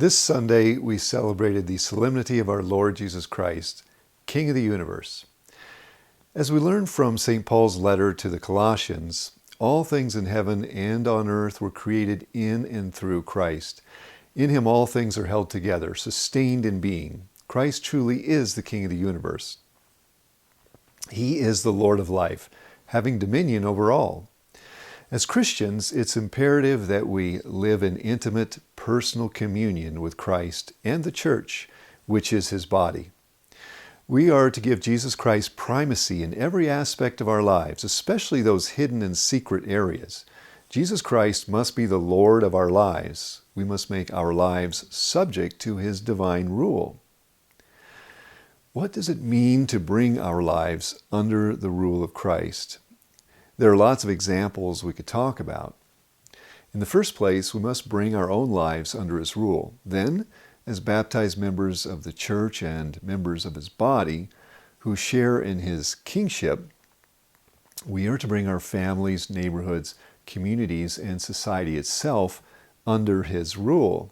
This Sunday, we celebrated the solemnity of our Lord Jesus Christ, King of the universe. As we learn from St. Paul's letter to the Colossians, all things in heaven and on earth were created in and through Christ. In him all things are held together, sustained in being. Christ truly is the King of the universe. He is the Lord of life, having dominion over all. As Christians, it's imperative that we live in intimate, personal communion with Christ and the church, which is his body. We are to give Jesus Christ primacy in every aspect of our lives, especially those hidden and secret areas. Jesus Christ must be the Lord of our lives. We must make our lives subject to his divine rule. What does it mean to bring our lives under the rule of Christ? There are lots of examples we could talk about. In the first place, we must bring our own lives under his rule. Then, as baptized members of the church and members of his body who share in his kingship, we are to bring our families, neighborhoods, communities, and society itself under his rule.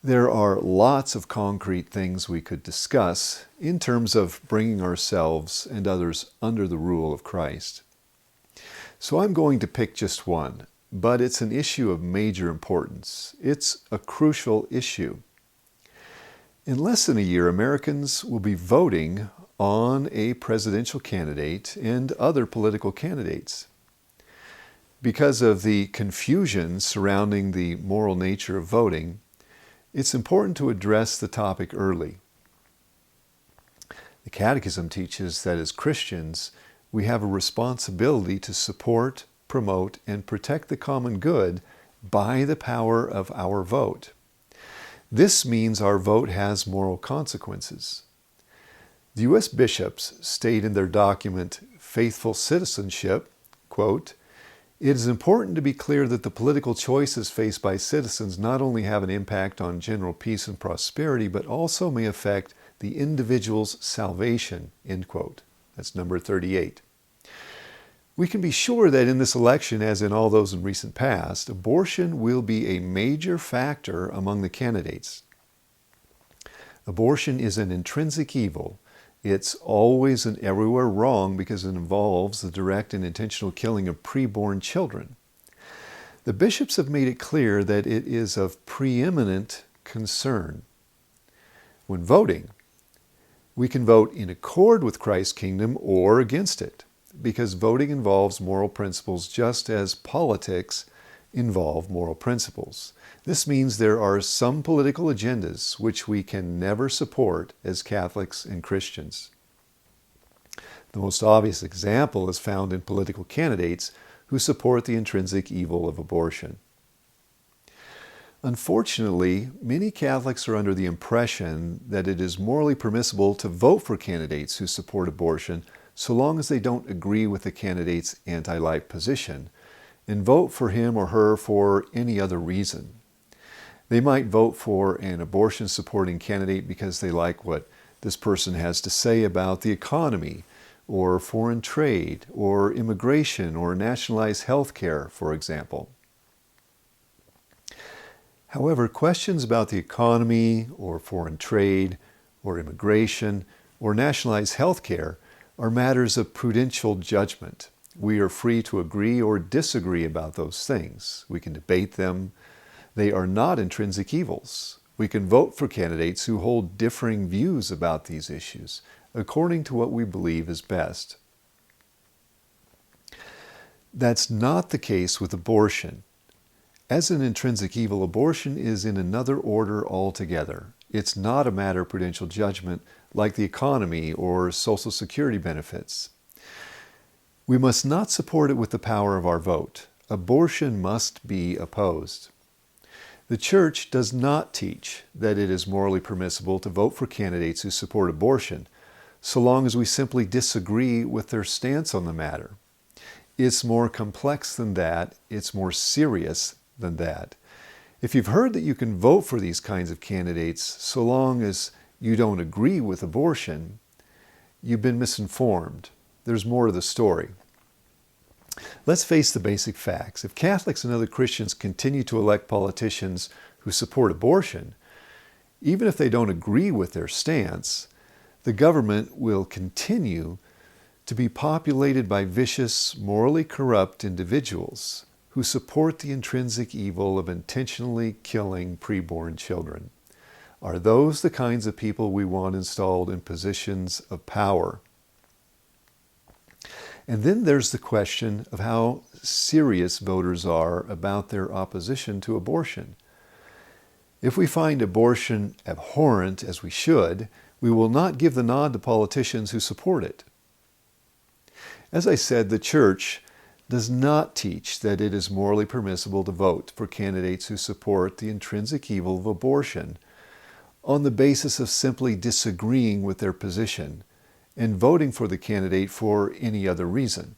There are lots of concrete things we could discuss in terms of bringing ourselves and others under the rule of Christ. So I'm going to pick just one, but it's an issue of major importance. It's a crucial issue. In less than a year, Americans will be voting on a presidential candidate and other political candidates. Because of the confusion surrounding the moral nature of voting, it's important to address the topic early. The Catechism teaches that as Christians, we have a responsibility to support, promote, and protect the common good by the power of our vote. This means our vote has moral consequences. The U.S. bishops state in their document, Faithful Citizenship, quote, "It is important to be clear that the political choices faced by citizens not only have an impact on general peace and prosperity, but also may affect the individual's salvation," end quote. That's number 38. We can be sure that in this election, as in all those in recent past, abortion will be a major factor among the candidates. Abortion is an intrinsic evil. It's always and everywhere wrong because it involves the direct and intentional killing of preborn children. The bishops have made it clear that it is of preeminent concern. When voting, we can vote in accord with Christ's kingdom or against it, because voting involves moral principles just as politics involve moral principles. This means there are some political agendas which we can never support as Catholics and Christians. The most obvious example is found in political candidates who support the intrinsic evil of abortion. Unfortunately, many Catholics are under the impression that it is morally permissible to vote for candidates who support abortion so long as they don't agree with the candidate's anti-life position, and vote for him or her for any other reason. They might vote for an abortion-supporting candidate because they like what this person has to say about the economy, or foreign trade, or immigration, or nationalized health care, for example. However, questions about the economy, or foreign trade, or immigration, or nationalized health care are matters of prudential judgment. We are free to agree or disagree about those things. We can debate them. They are not intrinsic evils. We can vote for candidates who hold differing views about these issues, according to what we believe is best. That's not the case with abortion. As an intrinsic evil, abortion is in another order altogether. It's not a matter of prudential judgment like the economy or Social Security benefits. We must not support it with the power of our vote. Abortion must be opposed. The Church does not teach that it is morally permissible to vote for candidates who support abortion, so long as we simply disagree with their stance on the matter. It's more complex than that. It's more serious than that. If you've heard that you can vote for these kinds of candidates so long as you don't agree with abortion, you've been misinformed. There's more to the story. Let's face the basic facts. If Catholics and other Christians continue to elect politicians who support abortion, even if they don't agree with their stance, the government will continue to be populated by vicious, morally corrupt individuals who support the intrinsic evil of intentionally killing preborn children. Are those the kinds of people we want installed in positions of power? And then there's the question of how serious voters are about their opposition to abortion. If we find abortion abhorrent, as we should, we will not give the nod to politicians who support it. As I said, the Church does not teach that it is morally permissible to vote for candidates who support the intrinsic evil of abortion on the basis of simply disagreeing with their position and voting for the candidate for any other reason.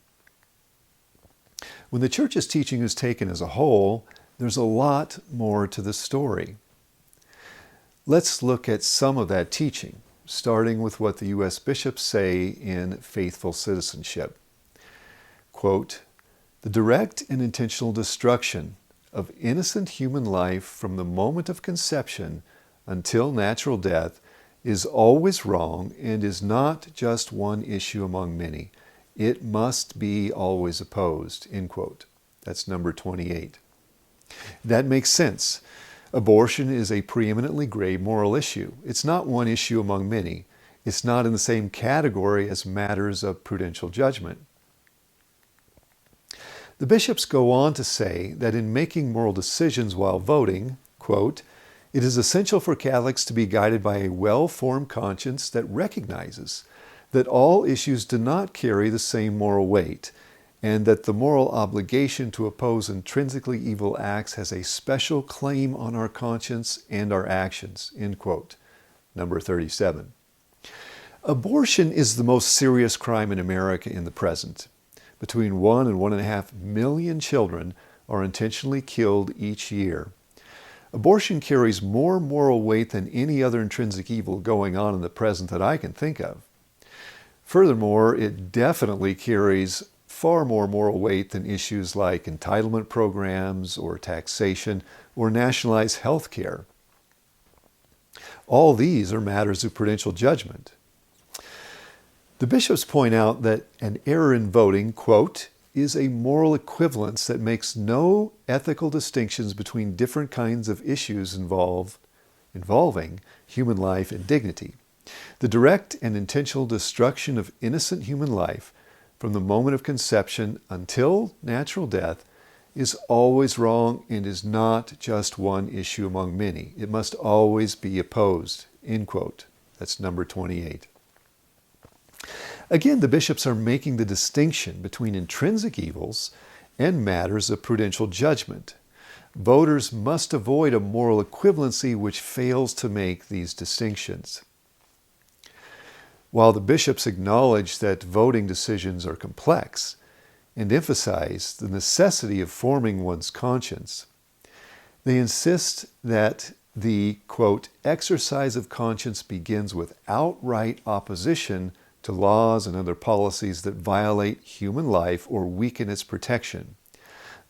When the Church's teaching is taken as a whole, there's a lot more to the story. Let's look at some of that teaching, starting with what the U.S. bishops say in Faithful Citizenship. Quote, "The direct and intentional destruction of innocent human life from the moment of conception until natural death is always wrong and is not just one issue among many. It must be always opposed." End quote. That's number 28. That makes sense. Abortion is a preeminently grave moral issue. It's not one issue among many. It's not in the same category as matters of prudential judgment. The bishops go on to say that in making moral decisions while voting, quote, "It is essential for Catholics to be guided by a well-formed conscience that recognizes that all issues do not carry the same moral weight, and that the moral obligation to oppose intrinsically evil acts has a special claim on our conscience and our actions." End quote. Number 37. Abortion is the most serious crime in America in the present. Between 1 and 1.5 million children are intentionally killed each year. Abortion carries more moral weight than any other intrinsic evil going on in the present that I can think of. Furthermore, it definitely carries far more moral weight than issues like entitlement programs or taxation or nationalized health care. All these are matters of prudential judgment. The bishops point out that an error in voting, quote, "is a moral equivalence that makes no ethical distinctions between different kinds of issues involving human life and dignity. The direct and intentional destruction of innocent human life from the moment of conception until natural death is always wrong and is not just one issue among many. It must always be opposed." End quote. That's number 28. Again, the bishops are making the distinction between intrinsic evils and matters of prudential judgment. Voters must avoid a moral equivalency which fails to make these distinctions. While the bishops acknowledge that voting decisions are complex and emphasize the necessity of forming one's conscience, they insist that the, quote, "exercise of conscience begins with outright opposition to laws and other policies that violate human life or weaken its protection.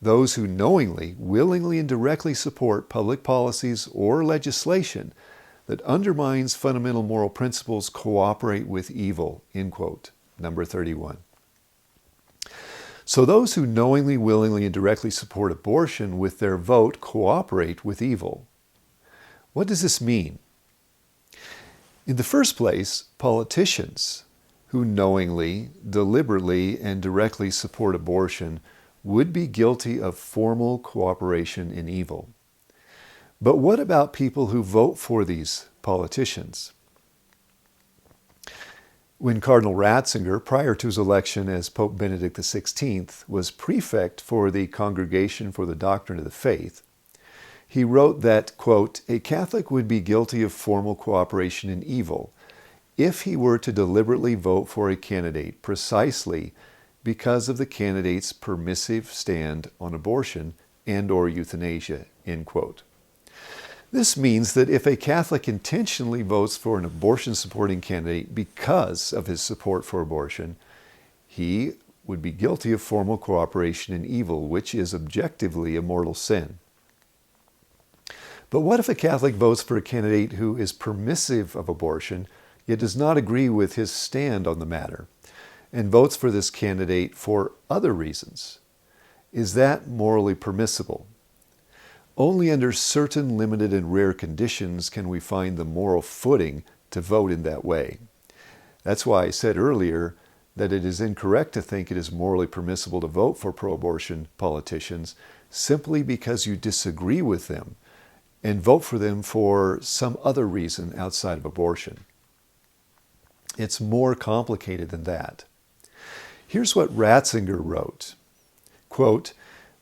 Those who knowingly, willingly, and directly support public policies or legislation that undermines fundamental moral principles cooperate with evil." End quote. Number 31. So those who knowingly, willingly, and directly support abortion with their vote cooperate with evil. What does this mean? In the first place, politicians who knowingly, deliberately, and directly support abortion would be guilty of formal cooperation in evil. But what about people who vote for these politicians? When Cardinal Ratzinger, prior to his election as Pope Benedict XVI, was prefect for the Congregation for the Doctrine of the Faith, he wrote that, quote, "A Catholic would be guilty of formal cooperation in evil if he were to deliberately vote for a candidate precisely because of the candidate's permissive stand on abortion and or euthanasia," end quote. This means that if a Catholic intentionally votes for an abortion-supporting candidate because of his support for abortion, he would be guilty of formal cooperation in evil, which is objectively a mortal sin. But what if a Catholic votes for a candidate who is permissive of abortion, yet does not agree with his stand on the matter, and votes for this candidate for other reasons? Is that morally permissible? Only under certain limited and rare conditions can we find the moral footing to vote in that way. That's why I said earlier that it is incorrect to think it is morally permissible to vote for pro-abortion politicians simply because you disagree with them and vote for them for some other reason outside of abortion. It's more complicated than that. Here's what Ratzinger wrote, quote,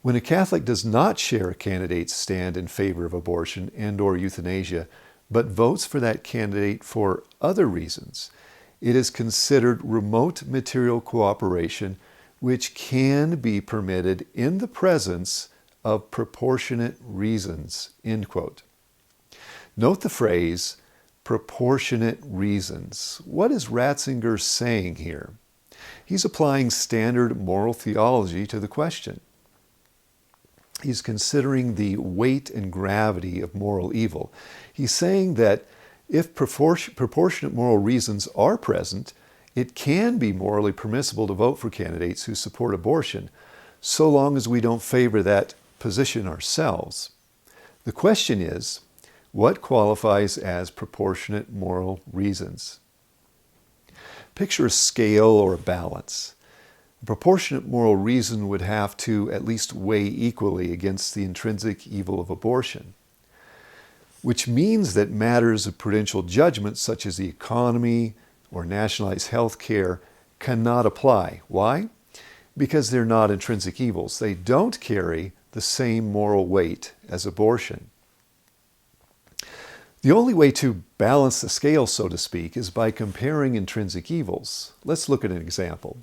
"When a Catholic does not share a candidate's stand in favor of abortion and/or euthanasia, but votes for that candidate for other reasons, it is considered remote material cooperation, which can be permitted in the presence of proportionate reasons," end quote. Note the phrase, proportionate reasons. What is Ratzinger saying here? He's applying standard moral theology to the question. He's considering the weight and gravity of moral evil. He's saying that if proportionate moral reasons are present, it can be morally permissible to vote for candidates who support abortion, so long as we don't favor that position ourselves. The question is, what qualifies as proportionate moral reasons? Picture a scale or a balance. A proportionate moral reason would have to at least weigh equally against the intrinsic evil of abortion, which means that matters of prudential judgment such as the economy or nationalized health care cannot apply. Why? Because they're not intrinsic evils. They don't carry the same moral weight as abortion. The only way to balance the scale, so to speak, is by comparing intrinsic evils. Let's look at an example.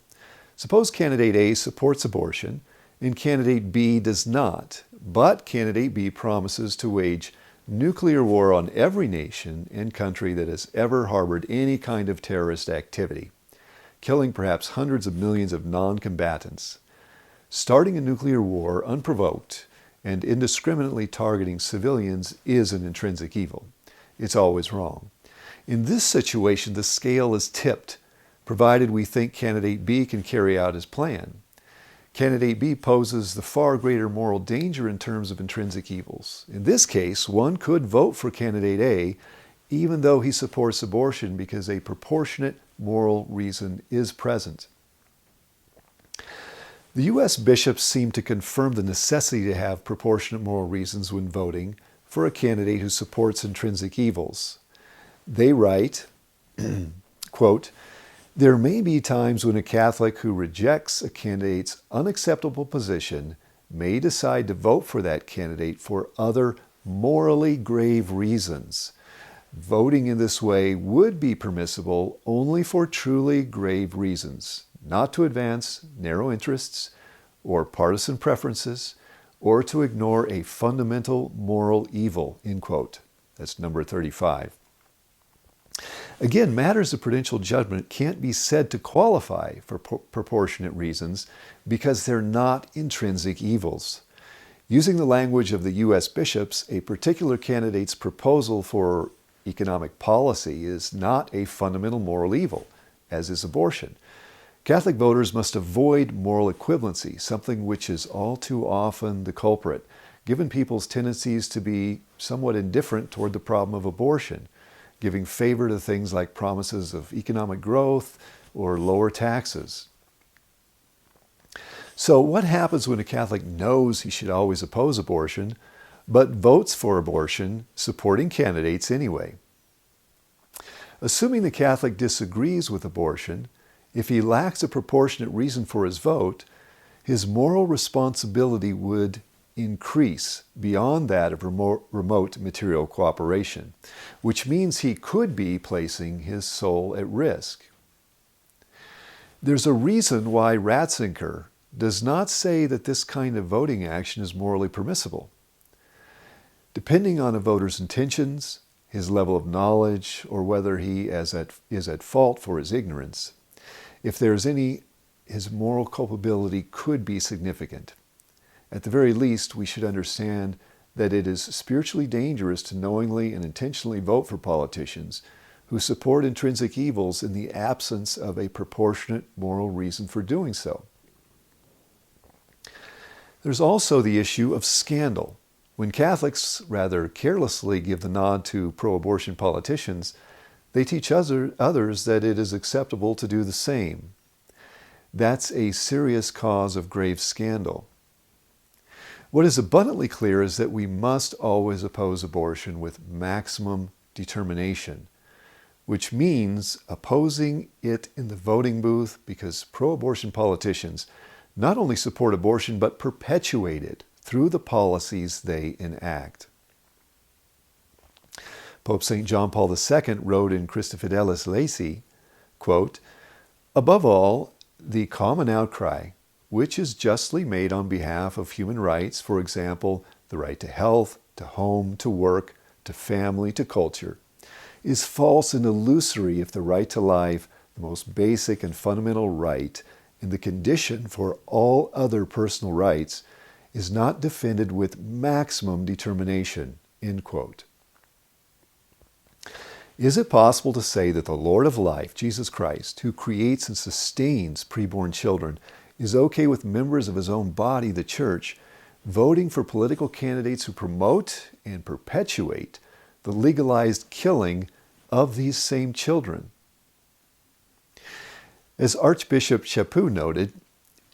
Suppose candidate A supports abortion and candidate B does not, but candidate B promises to wage nuclear war on every nation and country that has ever harbored any kind of terrorist activity, killing perhaps hundreds of millions of non-combatants. Starting a nuclear war unprovoked and indiscriminately targeting civilians is an intrinsic evil. It's always wrong. In this situation, the scale is tipped, provided we think candidate B can carry out his plan. Candidate B poses the far greater moral danger in terms of intrinsic evils. In this case, one could vote for candidate A even though he supports abortion because a proportionate moral reason is present. The U.S. bishops seem to confirm the necessity to have proportionate moral reasons when voting for a candidate who supports intrinsic evils. They write, quote, "There may be times when a Catholic who rejects a candidate's unacceptable position may decide to vote for that candidate for other morally grave reasons. Voting in this way would be permissible only for truly grave reasons, not to advance narrow interests or partisan preferences, or to ignore a fundamental moral evil," end quote. That's number 35. Again, matters of prudential judgment can't be said to qualify for proportionate reasons because they're not intrinsic evils. Using the language of the U.S. bishops, a particular candidate's proposal for economic policy is not a fundamental moral evil, as is abortion. Catholic voters must avoid moral equivalency, something which is all too often the culprit, given people's tendencies to be somewhat indifferent toward the problem of abortion, giving favor to things like promises of economic growth or lower taxes. So what happens when a Catholic knows he should always oppose abortion, but votes for abortion, supporting candidates anyway? Assuming the Catholic disagrees with abortion, if he lacks a proportionate reason for his vote, his moral responsibility would increase beyond that of remote material cooperation, which means he could be placing his soul at risk. There's a reason why Ratzinger does not say that this kind of voting action is morally permissible. Depending on a voter's intentions, his level of knowledge, or whether he is at fault for his ignorance, if there's any, his moral culpability could be significant. At the very least, we should understand that it is spiritually dangerous to knowingly and intentionally vote for politicians who support intrinsic evils in the absence of a proportionate moral reason for doing so. There's also the issue of scandal. When Catholics rather carelessly give the nod to pro-abortion politicians, they teach others that it is acceptable to do the same. That's a serious cause of grave scandal. What is abundantly clear is that we must always oppose abortion with maximum determination, which means opposing it in the voting booth because pro-abortion politicians not only support abortion but perpetuate it through the policies they enact. Pope St. John Paul II wrote in Christa Fidelis Lacey, quote, "Above all, the common outcry, which is justly made on behalf of human rights, for example, the right to health, to home, to work, to family, to culture, is false and illusory if the right to life, the most basic and fundamental right, and the condition for all other personal rights, is not defended with maximum determination." End quote. Is it possible to say that the Lord of life, Jesus Christ, who creates and sustains preborn children, is okay with members of his own body, the church, voting for political candidates who promote and perpetuate the legalized killing of these same children? As Archbishop Chaput noted,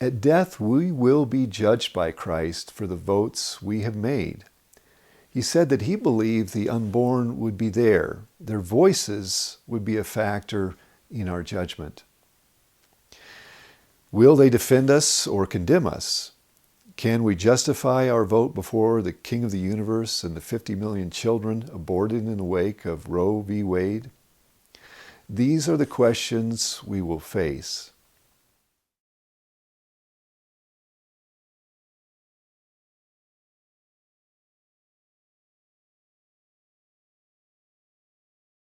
at death we will be judged by Christ for the votes we have made. He said that he believed the unborn would be there. Their voices would be a factor in our judgment. Will they defend us or condemn us? Can we justify our vote before the King of the universe and the 50 million children aborted in the wake of Roe v. Wade? These are the questions we will face.